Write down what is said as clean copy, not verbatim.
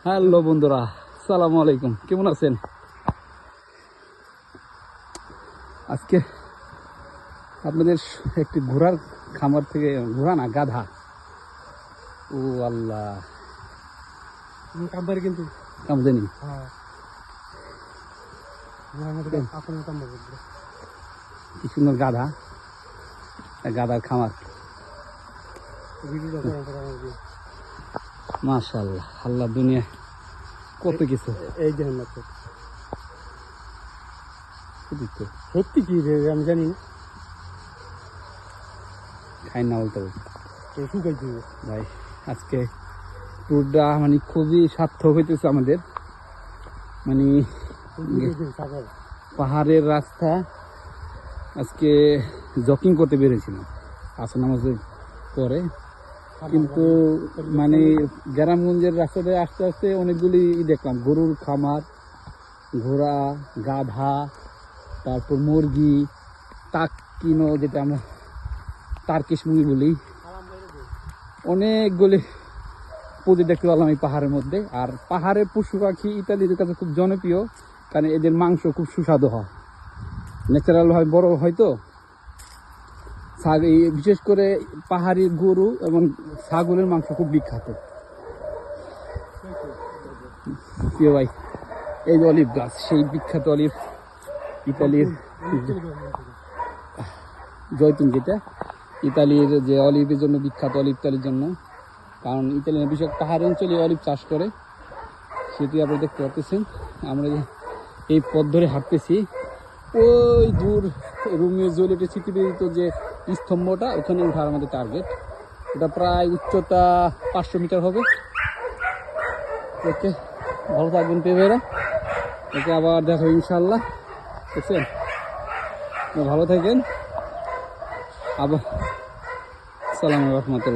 Hello বন্ধুরা, আসসালামু আলাইকুম। কেমন আছেন? আজকে আপনাদের একটি ঘোড়ার খামার থেকে, ঘোড়া না গাধা, ও আল্লাহ কামবারি কিন্তু কামদেনি হ্যাঁ আপনার কামবার করবে কি সুন্দর গাধা, গাধার খামার। ভিডিওটা করে আমার দিয়ে মাশাআল্লাহ, আল্লাহ দুনিয়া কত কিছু এই দেখেন না তো দিচ্ছে। সত্যি কি রে আমি জানি না খাই না বলতে বলতে তো শুকাই দিবে ভাই, আজকে ট্যুরটা মানে খুবই সার্থক হইতেছে আমাদের। মানে পাহাড়ের রাস্তা, আজকে জকিং করতে বেরিয়েছিলাম আসর নামাজের পরে, কিন্তু মানে গ্রামগঞ্জের রাস্তাতে আস্তে আস্তে অনেকগুলি দেখলাম, গরুর খামার, ঘোড়া, গাধা, তারপর মুরগি, তাকিনো যেটা আমরা টার্কিশ মুরগি বলি, অনেকগুলি প্রতি দেখতে পেলাম এই পাহাড়ের মধ্যে। আর পাহাড়ের পশু পাখি ইত্যাদিদের কাছে খুব জনপ্রিয়, কারণ এদের মাংস খুব সুস্বাদু হয়, ন্যাচারালভাবে বড় হয়তো। বিশেষ করে পাহাড়ি গরু এবং ছাগলের মাংস খুব বিখ্যাত। প্রিয় ভাই, এই যে অলিভ গাছ, সেই বিখ্যাত অলিভ, ইতালির জয়তুন, যেটা ইতালির যে অলিভের জন্য বিখ্যাত, অলিভ ইতালির জন্য, কারণ ইতালির বিশেষ পাহাড়ি অঞ্চলে অলিভ চাষ করে, সেটি আপনারা দেখতে পাচ্ছেন। আমরা এই পথ ধরে হাঁটতেছি, ওই দূর রোমিও জুলিয়েটের স্মৃতিবিদিত যে স্তম্ভটা, ওখানে ওঠার আমাদের টার্গেট। এটা প্রায় উচ্চতা 500 মিটার হবে। ওকে, ভালো থাকবেন পেবেরা, ওকে আবার দেখা হবে ইনশাল্লাহ। বুঝছেন, ভালো থাকেন। আবার সালাম রহমতুল্লাহ।